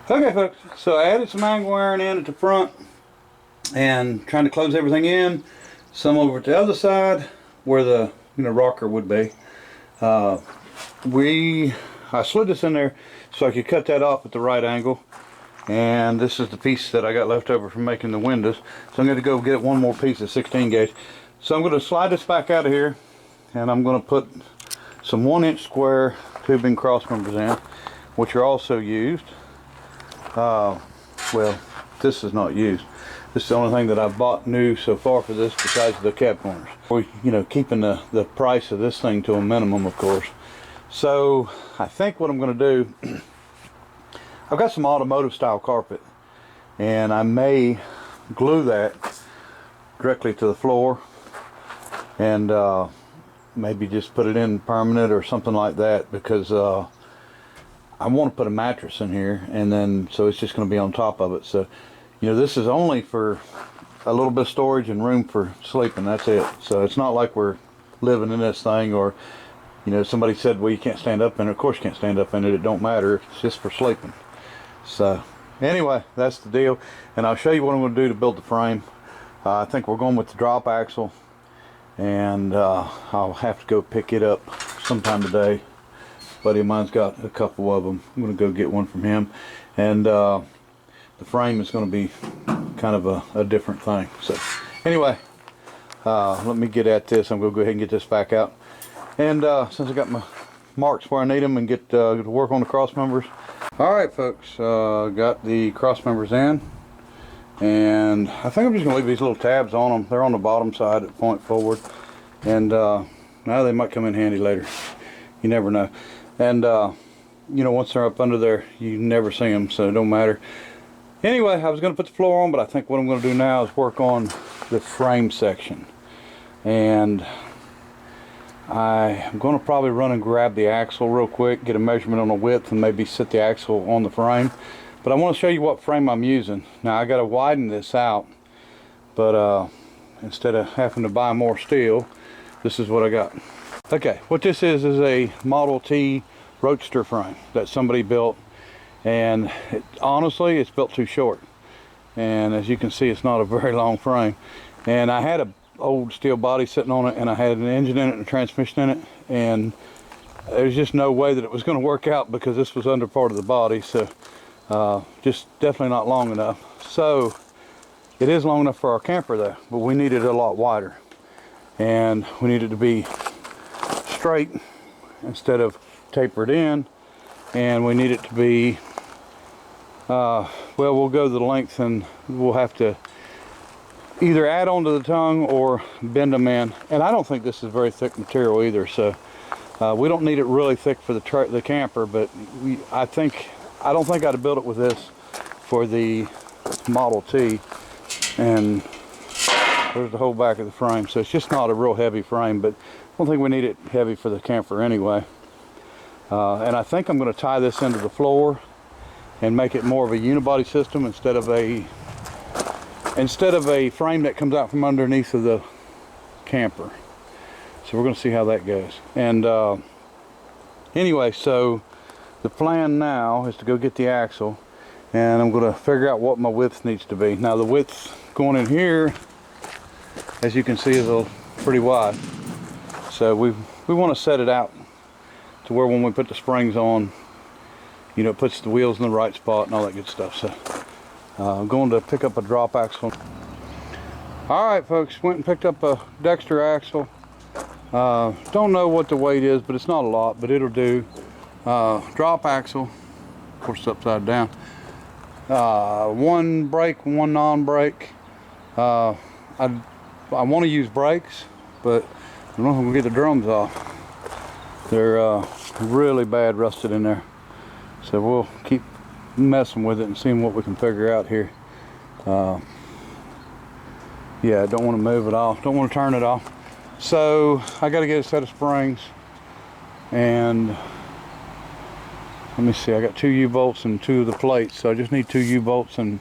Okay folks, so I added some angle iron in at the front and trying to close everything in. Some over at the other side where the rocker would be. I slid this in there so I could cut that off at the right angle. And this is the piece that I got left over from making the windows. So I'm going to go get one more piece of 16 gauge. So I'm going to slide this back out of here and I'm going to put some 1-inch square tubing cross members in, which are also used. Well, this is not used. This is the only thing that I've bought new so far for this besides the cap corners. Keeping the price of this thing to a minimum, of course. So I think what I'm going to do, I've got some automotive style carpet and I may glue that directly to the floor and maybe just put it in permanent or something like that, because I want to put a mattress in here, and then so it's just going to be on top of it. So this is only for a little bit of storage and room for sleeping. That's it. So it's not like we're living in this thing, or somebody said, well, you can't stand up in it. Of course you can't stand up in it. It don't matter. It's just for sleeping. So anyway, that's the deal, and I'll show you what I'm going to do to build the frame. I think we're going with the drop axle, and I'll have to go pick it up sometime today. Buddy of mine's got a couple of them. I'm going to go get one from him, and the frame is going to be kind of a different thing. So anyway, let me get at this. I'm going to go ahead and get this back out, and since I got my marks where I need them, and get to work on the cross members. Alright folks, got the cross members in, and I think I'm just going to leave these little tabs on them. They're on the bottom side that point forward, and now they might come in handy later. You never know. And once they're up under there, you never see them, so it don't matter. Anyway, I was going to put the floor on, but I think what I'm going to do now is work on the frame section. And I'm going to probably run and grab the axle real quick, get a measurement on the width, and maybe sit the axle on the frame. But I want to show you what frame I'm using. Now I got to widen this out, but instead of having to buy more steel, this is what I got. Okay, what this is a Model T Roadster frame that somebody built, and honestly it's built too short, and as you can see it's not a very long frame. And I had a old steel body sitting on it, and I had an engine in it and a transmission in it, and there's just no way that it was going to work out because this was under part of the body. So just definitely not long enough. So it is long enough for our camper though, but we need it a lot wider, and we need it to be straight instead of tapered in, and we need it to be well, we'll go the length, and we'll have to either add on to the tongue or bend them in. And I don't think this is very thick material either, so we don't need it really thick for the camper, but I don't think I'd build it with this for the Model T. And there's the whole back of the frame, so it's just not a real heavy frame, but I don't think we need it heavy for the camper anyway. And I think I'm going to tie this into the floor and make it more of a unibody system instead of a frame that comes out from underneath of the camper. So we're going to see how that goes. And anyway, so the plan now is to go get the axle, and I'm going to figure out what my width needs to be. Now the width going in here, as you can see, is pretty wide. So we want to set it out to where when we put the springs on, it puts the wheels in the right spot and all that good stuff. So I'm going to pick up a drop axle. Alright folks, went and picked up a Dexter axle. Don't know what the weight is, but it's not a lot, but it'll do. Drop axle, of course it's upside down. One brake, one non-brake. I want to use brakes, but I don't know if I'm going to get the drums off. They're really bad rusted in there. So we'll keep messing with it and seeing what we can figure out here. Yeah, I don't want to move it off. Don't want to turn it off. So I got to get a set of springs. And let me see, I got 2 U-bolts and 2 of the plates. So I just need 2 U-bolts and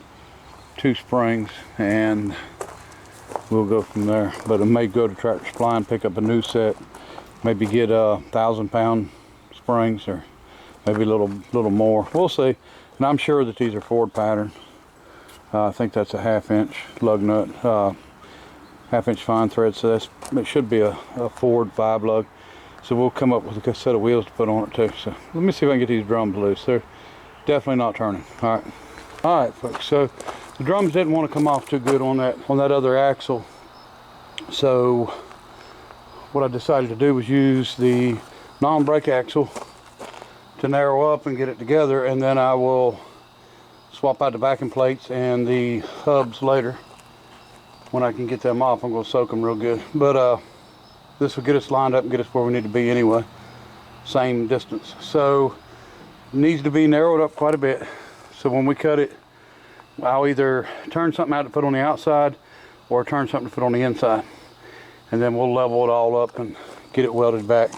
2 springs. And we'll go from there. But I may go to Tractor Supply and pick up a new set. Maybe get 1,000-pound springs, or maybe a little more. We'll see. And I'm sure that these are Ford pattern. I think that's a 1/2 inch lug nut, 1/2 inch fine thread, so it should be a Ford 5 lug. So we'll come up with a set of wheels to put on it too. So let me see if I can get these drums loose. They're definitely not turning. All right, folks. So the drums didn't want to come off too good on that other axle. So what I decided to do was use the non-brake axle to narrow up and get it together, and then I will swap out the backing plates and the hubs later when I can get them off. I'm going to soak them real good, but this will get us lined up and get us where we need to be anyway, same distance. So it needs to be narrowed up quite a bit, so when we cut it, I'll either turn something out to put on the outside or turn something to put on the inside, and then we'll level it all up and get it welded back.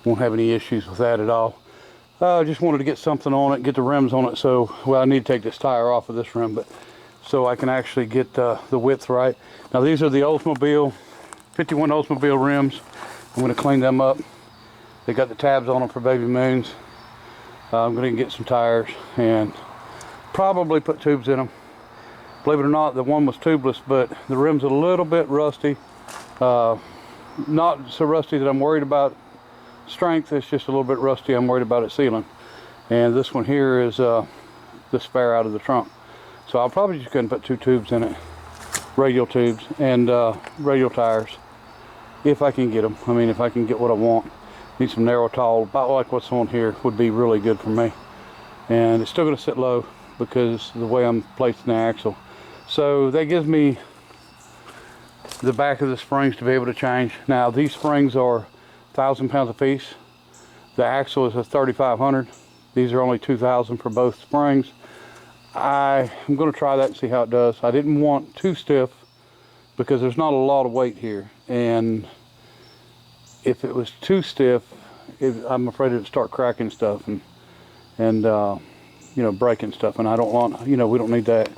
Won't have any issues with that at all. I just wanted to get something on it, get the rims on it. So, well, I need to take this tire off of this rim, but so I can actually get the width right. Now these are the Oldsmobile 51 Oldsmobile rims. I'm going to clean them up. They got the tabs on them for baby moons. I'm going to get some tires and probably put tubes in them. Believe it or not, the one was tubeless, but the rim's a little bit rusty. Not so rusty that I'm worried about strength, it's just a little bit rusty. I'm worried about it sealing. And this one here is the spare out of the trunk. So I'll probably just go ahead and put 2 tubes in it, radial tubes, and radial tires, if I can get them. I mean, if I can get what I want. Need some narrow tall, about like what's on here, would be really good for me. And it's still going to sit low because of the way I'm placing the axle. So that gives me the back of the springs to be able to change. Now these springs are 1,000 pounds a piece. The axle is a 3,500. These are only 2,000 for both springs. I'm going to try that and see how it does. I didn't want too stiff because there's not a lot of weight here, and if it was too stiff, I'm afraid it would start cracking stuff and you know, breaking stuff, and I don't want, you know, we don't need that.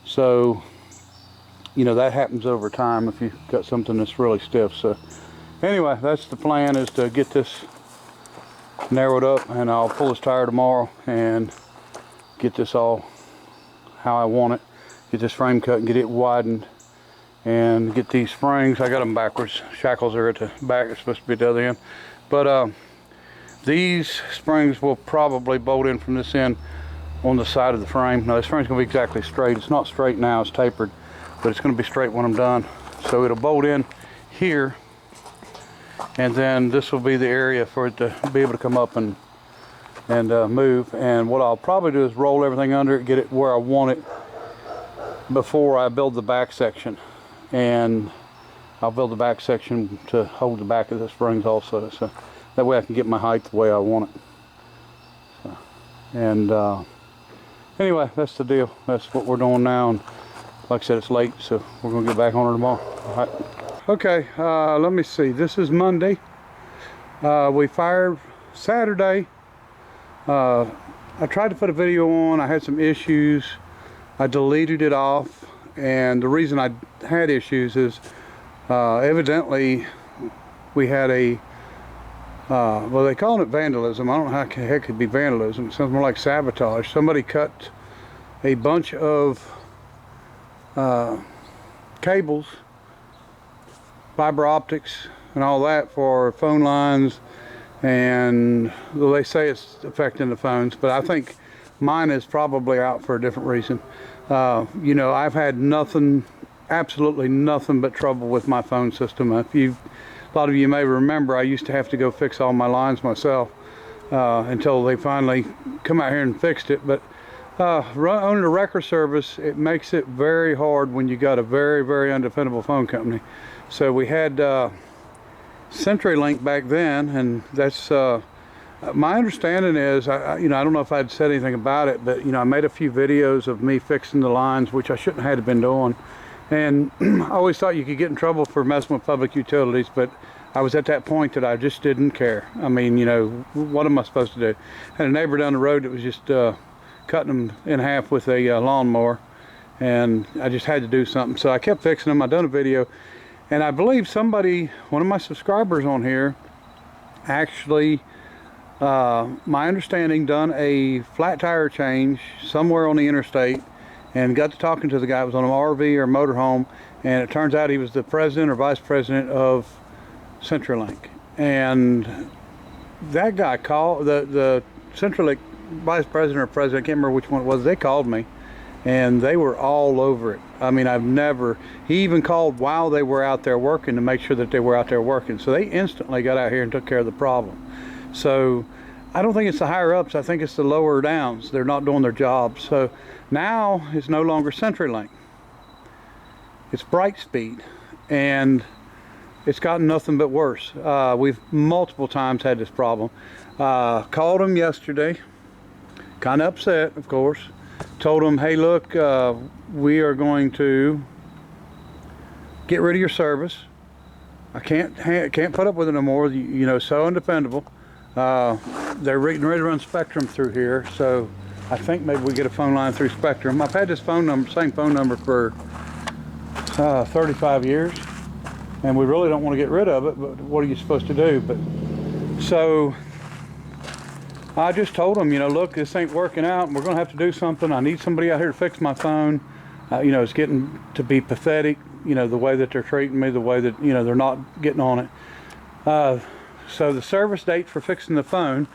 So, you know, that happens over time if you've got something that's really stiff. So anyway, that's the plan, is to get this narrowed up, and I'll pull this tire tomorrow and get this all how I want it. Get this frame cut and get it widened, and get these springs. I got them backwards. Shackles are at the back. They're supposed to be at the other end. But these springs will probably bolt in from this end on the side of the frame. Now this frame's going to be exactly straight. It's not straight now, it's tapered, but it's going to be straight when I'm done. So it'll bolt in here, and then this will be the area for it to be able to come up and move. And what I'll probably do is roll everything under it, get it where I want it before I build the back section. And I'll build the back section to hold the back of the springs also, so that way I can get my height the way I want it. So, and anyway, that's the deal. That's what we're doing now, and like I said, it's late, so we're gonna get back on it tomorrow. All right. Okay, let me see. This is Monday. We fired Saturday. I tried to put a video on. I had some issues. I deleted it off, and the reason I had issues is evidently we had a well, they call it vandalism. I don't know how the heck it could be vandalism. It sounds more like sabotage. Somebody cut a bunch of cables, fiber optics and all that for phone lines, and well, they say it's affecting the phones, but I think mine is probably out for a different reason. You know, I've had nothing, absolutely nothing but trouble with my phone system. A lot of you may remember I used to have to go fix all my lines myself until they finally come out here and fixed it. But owning a wrecker service, it makes it very hard when you got a very, very undependable phone company. So we had CenturyLink back then, and that's my understanding is, you know, I don't know if I'd said anything about it, but you know, I made a few videos of me fixing the lines, which I shouldn't have been doing. And I always thought you could get in trouble for messing with public utilities, but I was at that point that I just didn't care. I mean, you know, what am I supposed to do? I had a neighbor down the road that was just cutting them in half with a lawnmower, and I just had to do something. So I kept fixing them. I done a video, and I believe somebody, one of my subscribers on here, actually my understanding, done a flat tire change somewhere on the interstate, and got to talking to the guy. It was on an RV or motorhome, and it turns out he was the president or vice president of CenturyLink. And that guy called, the CenturyLink vice president or president, I can't remember which one it was, they called me, and they were all over it. I mean, he even called while they were out there working to make sure that they were out there working. So they instantly got out here and took care of the problem. So I don't think it's the higher ups, I think it's the lower downs. They're not doing their job. So now it's no longer CenturyLink. It's Brightspeed, and it's gotten nothing but worse. We've multiple times had this problem. Called them yesterday, kind of upset, of course. Told them, hey, look, we are going to get rid of your service. I can't put up with it no more. You know, so undependable. They're getting ready to run Spectrum through here, so I think maybe we get a phone line through Spectrum. I've had this phone number, same phone number, for 35 years, and we really don't want to get rid of it. But what are you supposed to do? But so I just told them, you know, look, this ain't working out, and we're going to have to do something. I need somebody out here to fix my phone. You know, it's getting to be pathetic, you know, the way that they're treating me, the way that, you know, they're not getting on it. So the service date for fixing the phone,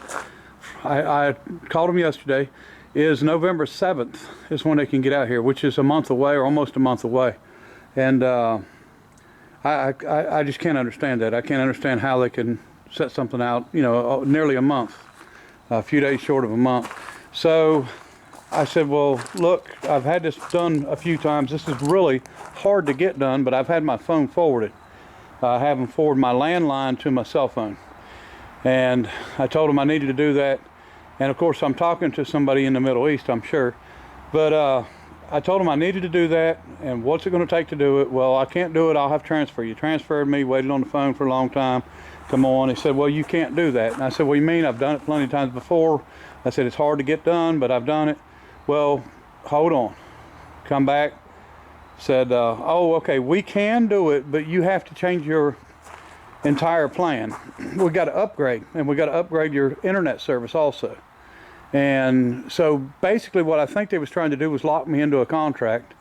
I called them yesterday, is November 7th is when they can get out here, which is a month away, or almost a month away. And I just can't understand that. I can't understand how they can set something out, you know, nearly a month, a few days short of a month. So I said, well, look, I've had this done a few times. This is really hard to get done, but I've had my phone forwarded. I have them forward my landline to my cell phone. And I told them I needed to do that. And of course, I'm talking to somebody in the Middle East, I'm sure. But I told them I needed to do that. And what's it going to take to do it? Well, I can't do it. I'll have to transfer. You transferred me, waited on the phone for a long time. Come on. He said, well, you can't do that. And I said, what do you mean? I've done it plenty of times before. I said, it's hard to get done, but I've done it. Well, hold on. Come back. Said, oh, okay, we can do it, but you have to change your entire plan. We got to upgrade, and we got to upgrade your internet service also. And so basically what I think they was trying to do was lock me into a contract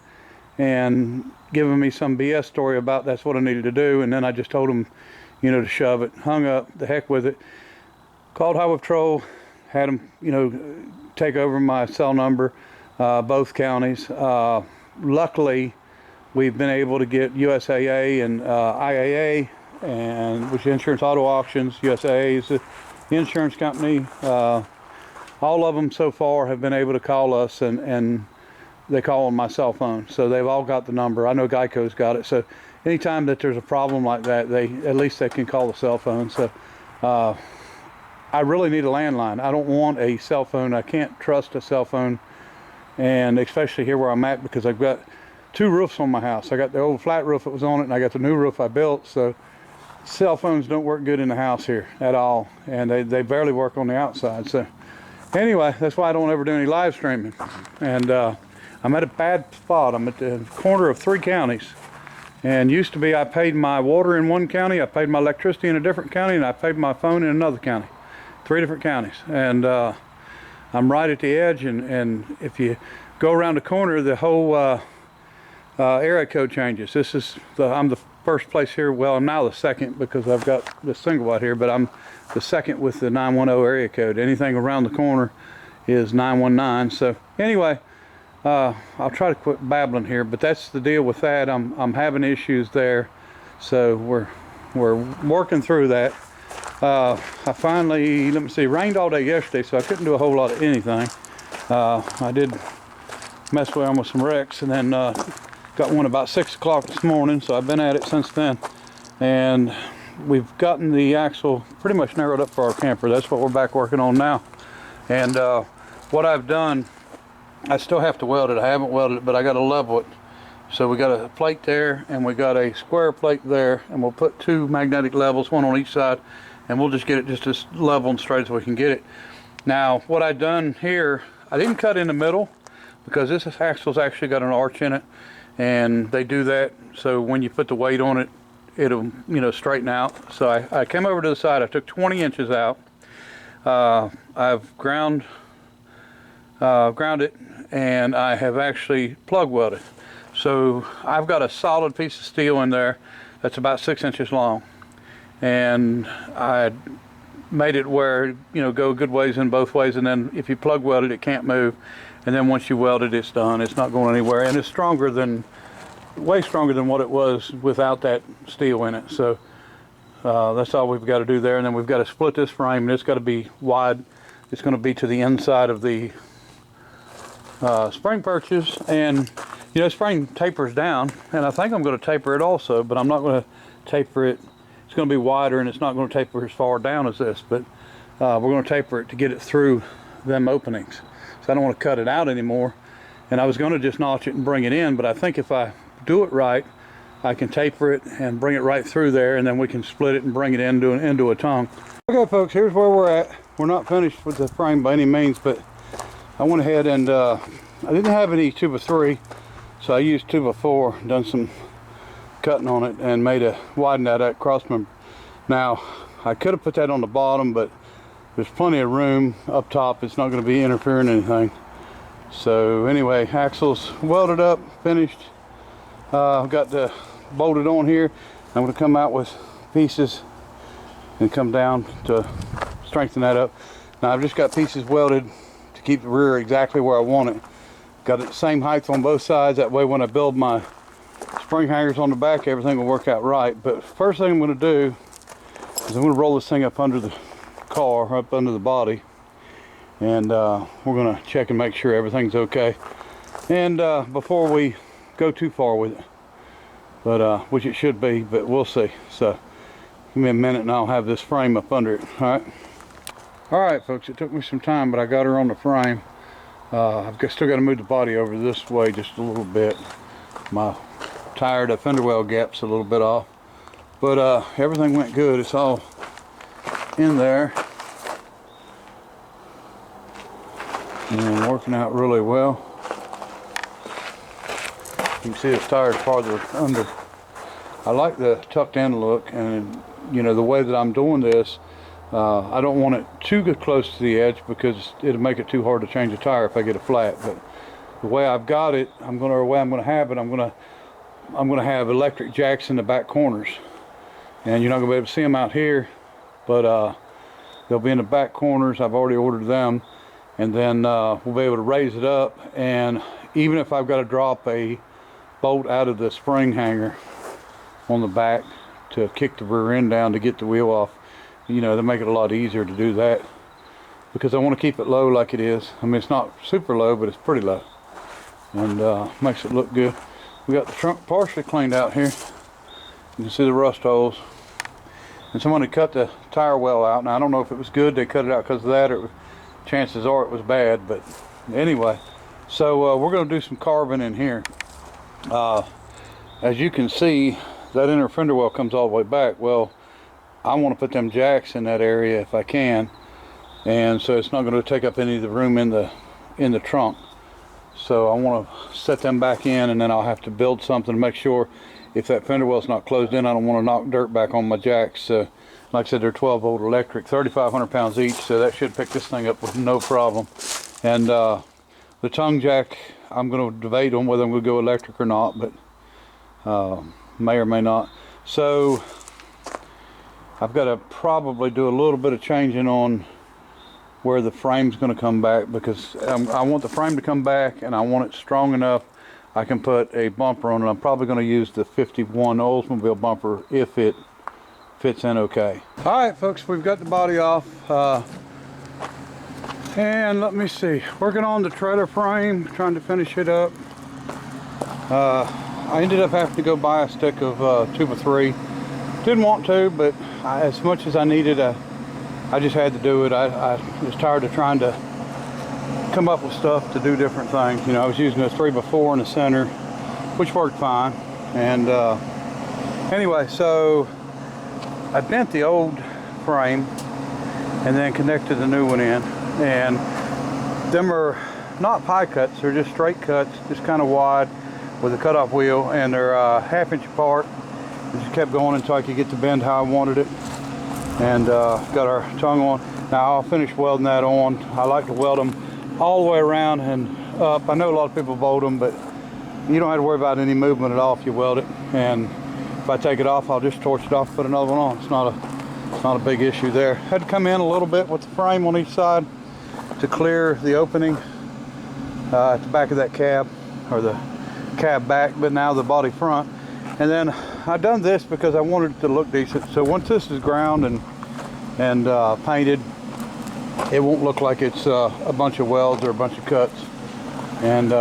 and giving me some BS story about that's what I needed to do. And then I just told them, you know, to shove it. Hung up, the heck with it. Called Highway Patrol, had them, you know, take over my cell number, both counties. Luckily, we've been able to get USAA and IAA, and which is Insurance Auto Auctions. USAA is the insurance company. All of them so far have been able to call us, and they call on my cell phone. So they've all got the number. I know Geico's got it. So anytime that there's a problem like that, at least they can call the cell phone. So I really need a landline. I don't want a cell phone. I can't trust a cell phone, and especially here where I'm at, because I've got two roofs on my house. I got the old flat roof that was on it, and I got the new roof I built. So cell phones don't work good in the house here at all, and they barely work on the outside. So anyway, that's why I don't ever do any live streaming. And I'm at a bad spot. I'm at the corner of 3 counties, and used to be I paid my water in one county, I paid my electricity in a different county, and I paid my phone in another county. 3 different counties. And I'm right at the edge, and if you go around the corner, the whole area code changes. I'm the first place here. Well, I'm now the second, because I've got the single out here, but I'm the second with the 910 area code. Anything around the corner is 919. So anyway, I'll try to quit babbling here, but that's the deal with that. I'm having issues there, so we're working through that. I finally, let me see, rained all day yesterday, so I couldn't do a whole lot of anything. I did mess around with some wrecks, and then got one about 6 o'clock this morning, so I've been at it since then. And we've gotten the axle pretty much narrowed up for our camper. That's what we're back working on now. And what I've done, I still have to weld it. I haven't welded it, but I got to level it. So we got a plate there, and we got a square plate there, and we'll put 2 magnetic levels, one on each side, and we'll just get it just as level and straight as we can get it. Now, what I've done here, I didn't cut in the middle, because this axle's actually got an arch in it, and they do that so when you put the weight on it, it'll, you know, straighten out. So I came over to the side. I took 20 inches out, I've ground it, and I have actually plug welded. So I've got a solid piece of steel in there that's about 6 inches long, and I made it where, you know, go good ways in both ways, and then if you plug weld it, it can't move, and then once you weld it, it's done. It's not going anywhere, and it's stronger than, way stronger than what it was without that steel in it. So that's all we've got to do there, and then we've got to split this frame, and it's got to be wide. It's going to be to the inside of the spring perches, and you know, spring tapers down, and I think I'm going to taper it also, but I'm not going to taper it. It's going to be wider, and it's not going to taper as far down as this, but we're going to taper it to get it through them openings. So I don't want to cut it out anymore, and I was going to just notch it and bring it in, but I think if I do it right, I can taper it and bring it right through there, and then we can split it and bring it into a tongue. Okay folks, here's where we're at. We're not finished with the frame by any means, but I went ahead and I didn't have any 2x3, so I used 2x4, done some cutting on it, and widened that cross member. Now I could have put that on the bottom, but there's plenty of room up top. It's not going to be interfering anything. So anyway, axles welded up, finished. I've got the bolted on here. I'm going to come out with pieces and come down to strengthen that up. Now I've just got pieces welded to keep the rear exactly where I want it. Got it the same height on both sides. That way when I build my spring hangers on the back, everything will work out right. But first thing I'm going to do is I'm going to roll this thing up under the car, up under the body, and we're going to check and make sure everything's okay, and before we go too far with it, but which it should be, but we'll see. So give me a minute and I'll have this frame up under it. All right folks, it took me some time, but I got her on the frame. I've still got to move the body over this way just a little bit. My tire, the fender well gap's a little bit off, but everything went good. It's all in there and working out really well. You can see this tire's farther under. I like the tucked in look, and you know, the way that I'm doing this, I don't want it too close to the edge because it'll make it too hard to change the tire if I get it flat. But the way I've got it, I'm going to have electric jacks in the back corners, and you're not going to be able to see them out here, but they'll be in the back corners. I've already ordered them, and then we'll be able to raise it up, and even if I've got to drop a bolt out of the spring hanger on the back to kick the rear end down to get the wheel off, you know, they'll make it a lot easier to do that, because I want to keep it low like it is. I mean, it's not super low, but it's pretty low, and makes it look good. We got the trunk partially cleaned out here. You can see the rust holes, and someone had cut the tire well out. Now I don't know if it was good they cut it out because of that, or chances are it was bad, but anyway, so we're going to do some carving in here. As you can see, that inner fender well comes all the way back. Well, I want to put them jacks in that area if I can, and so it's not going to take up any of the room in the trunk. So I want to set them back in, and then I'll have to build something to make sure if that fender well's not closed in, I don't want to knock dirt back on my jacks. Like I said, they're 12 volt electric, 3,500 pounds each, so that should pick this thing up with no problem. And the tongue jack, I'm going to debate on whether I'm going to go electric or not, but may or may not. So I've got to probably do a little bit of changing on where the frame's going to come back, because I want the frame to come back, and I want it strong enough I can put a bumper on it. I'm probably going to use the 51 Oldsmobile bumper if it fits in okay. All right folks, we've got the body off, and let me see, working on the trailer frame, trying to finish it up. I ended up having to go buy a stick of 2x3. Didn't want to, but as much as I needed, I just had to do it. I was tired of trying to come up with stuff to do different things. You know, I was using a 3x4 in the center, which worked fine. And anyway, so I bent the old frame and then connected the new one in. And them are not pie cuts, they're just straight cuts, just kind of wide with a cutoff wheel, and they're 1/2 inch apart. I just kept going until I could get the bend how I wanted it. and got our tongue on. Now I'll finish welding that on. I like to weld them all the way around and up. I know a lot of people bolt them, but you don't have to worry about any movement at all if you weld it. And if I take it off, I'll just torch it off, put another one on. It's not a big issue there. Had to come in a little bit with the frame on each side to clear the opening at the back of that cab, or the cab back, but now the body front. And then I've done this because I wanted it to look decent. So once this is ground and painted, it won't look like it's a bunch of welds or a bunch of cuts. And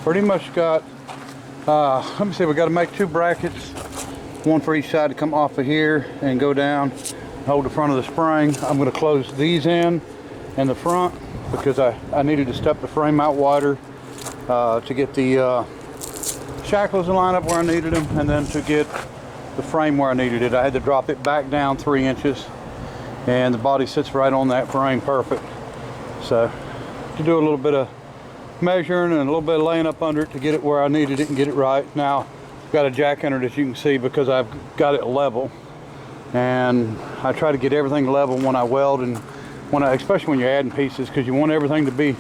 pretty much got, let me see, we got to make 2 brackets, one for each side to come off of here and go down, hold the front of the spring. I'm going to close these in the front because I needed to step the frame out wider to get the shackles to line up where I needed them, and then to get the frame where I needed it. I had to drop it back down 3 inches, and the body sits right on that frame perfect. So to do a little bit of measuring and a little bit of laying up under it to get it where I needed it and get it right. Now I've got a jack under it, as you can see, because I've got it level, and I try to get everything level when I weld, and especially when you're adding pieces, because you want everything to be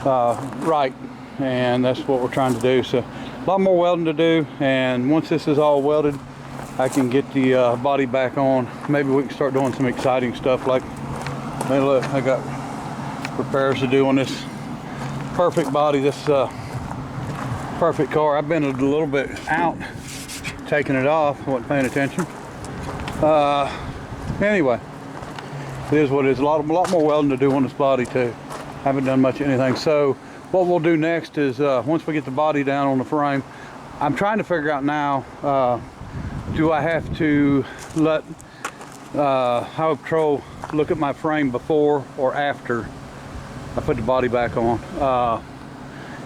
right, and that's what we're trying to do. So a lot more welding to do, and once this is all welded, I can get the body back on. Maybe we can start doing some exciting stuff, like, hey look, I got repairs to do on this perfect body, this perfect car. I've been a little bit out taking it off, wasn't paying attention. Anyway, it is what it is. A lot more welding to do on this body too. Haven't done much of anything. So what we'll do next is once we get the body down on the frame, I'm trying to figure out now, do I have to let Highway Patrol look at my frame before or after I put the body back on?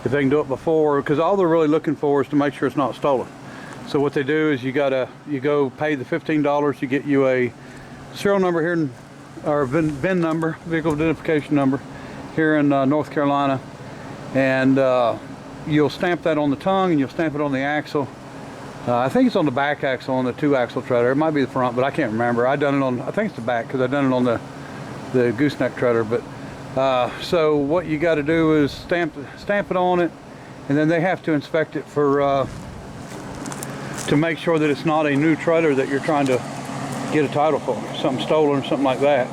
If they can do it before, because all they're really looking for is to make sure it's not stolen. So what they do is you go pay the $15, you get you a serial number here, or VIN number, vehicle identification number, here in North Carolina, and you'll stamp that on the tongue, and you'll stamp it on the axle. I think it's on the back axle on the 2-axle trailer. It might be the front, but I can't remember. I done it on, I think it's the back, because I done it on the gooseneck trailer. But so what you got to do is stamp it on it, and then they have to inspect it for to make sure that it's not a new trailer that you're trying to get a title for, something stolen or something like that,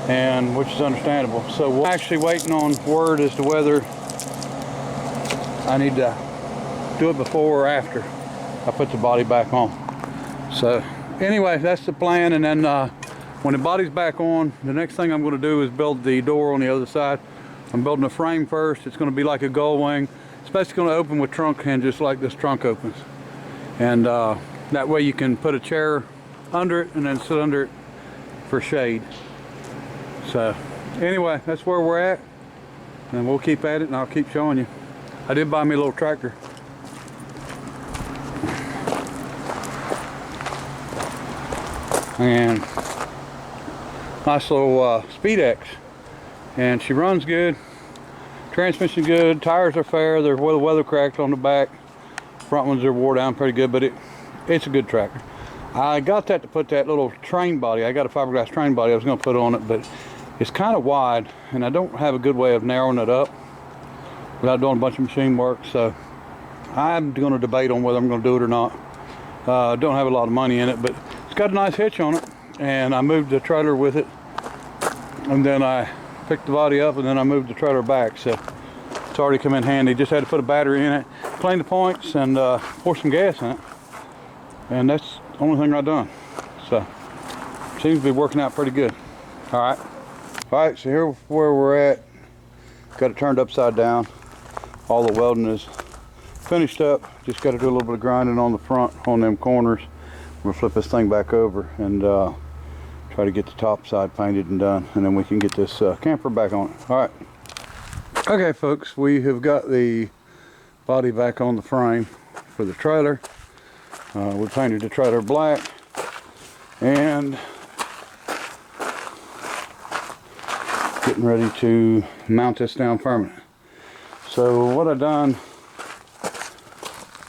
and which is understandable. So we're actually waiting on word as to whether I need to do it before or after I put the body back on. So anyway, that's the plan. And then when the body's back on, the next thing I'm going to do is build the door on the other side. I'm building a frame first. It's going to be like a gull wing. It's basically going to open with trunk hinges like this trunk opens, and that way you can put a chair under it and then sit under it for shade. So anyway, that's where we're at, and we'll keep at it, and I'll keep showing you. I did buy me a little tractor. And nice little Speed X, and she runs good, transmission good, tires are fair, they're weather cracked on the back, front ones are wore down pretty good, but it's a good tractor. I got that to put that little train body, I got a fiberglass train body I was going to put on it, but it's kind of wide, and I don't have a good way of narrowing it up without doing a bunch of machine work. So I'm going to debate on whether I'm going to do it or not. Don't have a lot of money in it, but it's got a nice hitch on it, and I moved the trailer with it, and then I picked the body up, and then I moved the trailer back. So it's already come in handy. Just had to put a battery in it, clean the points, and pour some gas in it, and that's the only thing I've done. So seems to be working out pretty good. All right, so here where we're at. Got it turned upside down. All the welding is finished up. Just got to do a little bit of grinding on the front, on them corners. We'll flip this thing back over and try to get the top side painted and done, and then we can get this camper back on it. All right. Okay, folks, we have got the body back on the frame for the trailer. We painted the trailer black, and getting ready to mount this down permanent. So what I done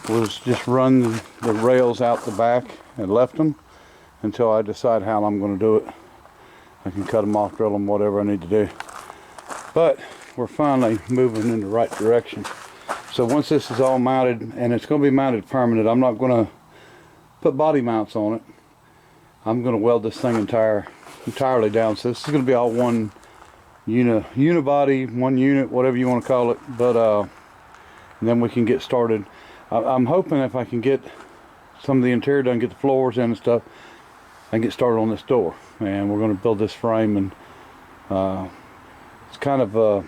was just run the rails out the back and left them, until I decide how I'm going to do it. I can cut them off, drill them, whatever I need to do. But we're finally moving in the right direction. So once this is all mounted, and it's going to be mounted permanent, I'm not going to put body mounts on it. I'm going to weld this thing entirely down. So this is going to be all one unibody, one unit, whatever you want to call it. But and then we can get started. I'm hoping if I can get some of the interior done, get the floors in and stuff, I can get started on this door. And we're going to build this frame, and it's kind of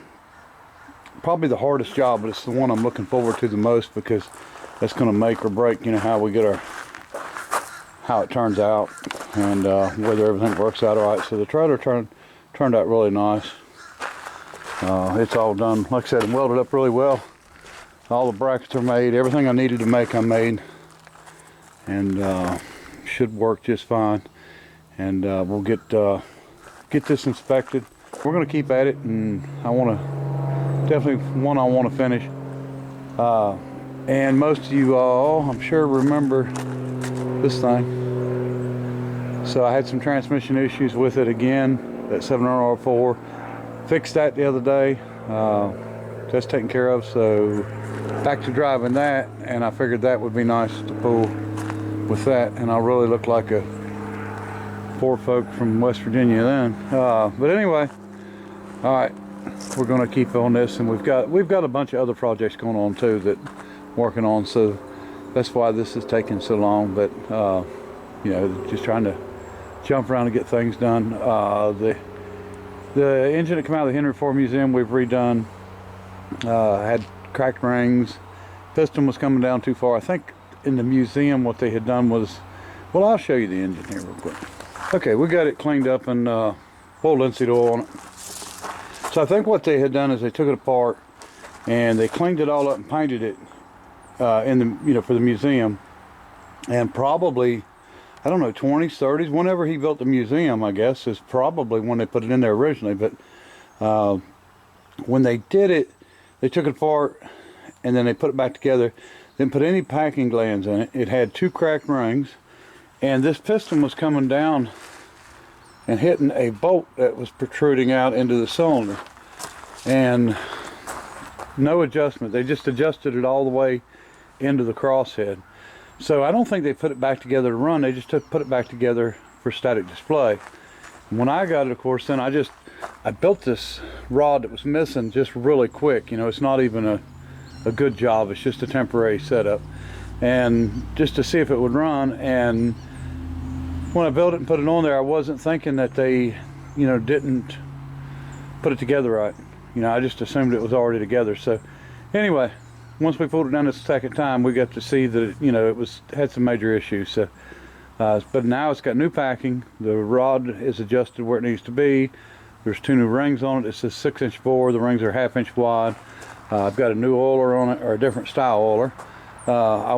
probably the hardest job, but it's the one I'm looking forward to the most, because that's going to make or break, you know, how we get how it turns out, and whether everything works out all right. So the trailer turned out really nice. It's all done, like I said, and welded up really well. All the brackets are made. Everything I needed to make, I made, and should work just fine. And we'll get this inspected. We're going to keep at it, and I want to definitely I want to finish. And most of you all, I'm sure, remember this thing. So I had some transmission issues with it again, that 700R4. Fixed that the other day. That's taken care of. So back to driving that, and I figured that would be nice to pull with that, and I'll really look like a poor folk from West Virginia then. But anyway, all right, we're going to keep on this, and we've got a bunch of other projects going on too that I'm working on, so that's why this is taking so long. But you know, just trying to jump around and get things done. The engine that came out of the Henry Ford Museum, we've redone. Had cracked rings. Piston was coming down too far. I think in the museum what they had done was, well, I'll show you the engine here real quick. Okay, we got it cleaned up and poured linseed oil on it. So I think what they had done is they took it apart and they cleaned it all up and painted it in the, you know, for the museum. And probably, I don't know, 20s, 30s, whenever he built the museum, I guess, is probably when they put it in there originally. But when they did it, they took it apart and then they put it back together. Didn't put any packing glands in it. It had 2 cracked rings, and this piston was coming down and hitting a bolt that was protruding out into the cylinder. And no adjustment. They just adjusted it all the way into the crosshead. So I don't think they put it back together to run. They just put it back together for static display. And when I got it, of course, then I built this rod that was missing just really quick. You know, it's not even a good job. It's just a temporary setup, and just to see if it would run. And when I built it and put it on there, I wasn't thinking that they, you know, didn't put it together right. You know, I just assumed it was already together. So anyway, once we pulled it down the second time, we got to see that it, you know, it had some major issues. So but now it's got new packing. The rod is adjusted where it needs to be. There's 2 new rings on it. It's a 6-inch bore. The rings are 1/2 inch wide. I've got a new oiler on it, or a different style oiler. I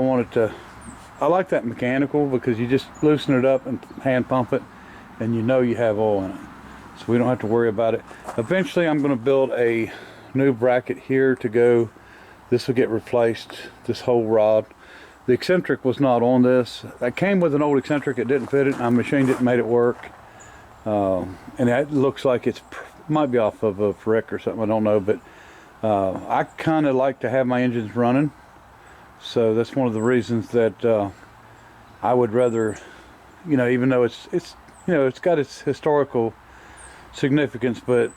like that mechanical, because you just loosen it up and hand pump it, and you know you have oil in it. So we don't have to worry about it. Eventually I'm going to build a new bracket here to go. This will get replaced, this whole rod. The eccentric was not on this. I came with an old eccentric. It didn't fit it. I machined it and made it work. And it looks like it might be off of a frick or something, I don't know. But I kind of like to have my engines running. So that's one of the reasons that I would rather, you know, even though it's you know, it's got its historical significance, but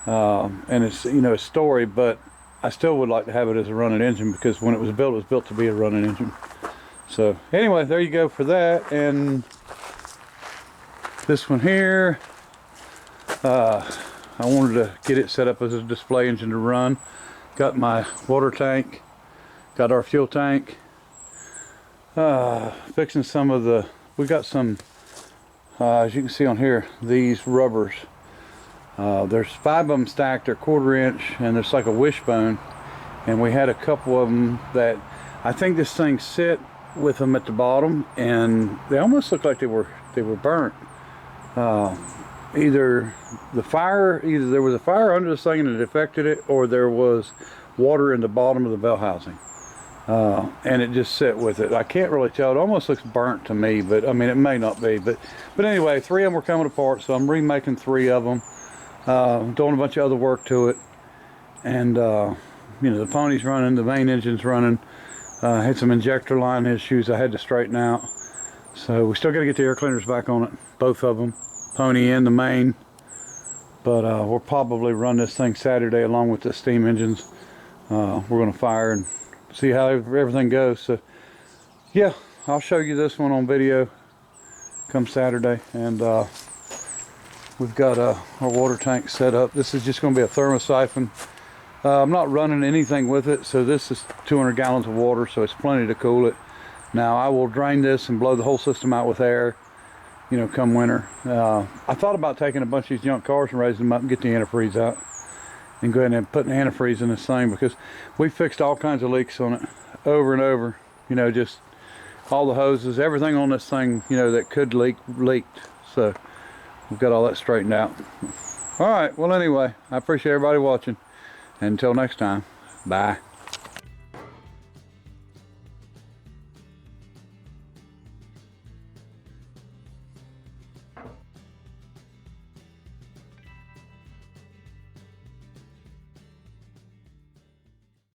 and it's, you know, a story, but I still would like to have it as a running engine, because when it was built to be a running engine. So anyway, there you go for that. And this one here, I wanted to get it set up as a display engine to run. Got my water tank, got our fuel tank, fixing some of the, we got some, as you can see on here, these rubbers. There's 5 of them stacked. They're 1/4 inch, and there's like a wishbone, and we had a couple of them that I think this thing sit with them at the bottom, and they almost look like they were burnt. Either there was a fire under this thing and it affected it, or there was water in the bottom of the bell housing. and it just sit with it. I can't really tell. It almost looks burnt to me, but I mean, it may not be. But anyway, 3 of them were coming apart, so I'm remaking 3 of them, doing a bunch of other work to it, and you know, the pony's running, the main engine's running. Had some injector line issues I had to straighten out, so we still got to get the air cleaners back on it, both of them, pony and the main. But we'll probably run this thing Saturday along with the steam engines. We're going to fire and see how everything goes. So yeah, I'll show you this one on video come Saturday. And we've got our water tank set up. This is just going to be a thermosiphon. I'm not running anything with it, so this is 200 gallons of water, so it's plenty to cool it. Now I will drain this and blow the whole system out with air, you know, come winter. I thought about taking a bunch of these junk cars and raising them up and get the antifreeze out and go ahead and put an antifreeze in this thing, because we fixed all kinds of leaks on it over and over. You know, just all the hoses, everything on this thing, you know, that could leaked. So we've got all that straightened out. All right, well anyway, I appreciate everybody watching. Until next time, bye.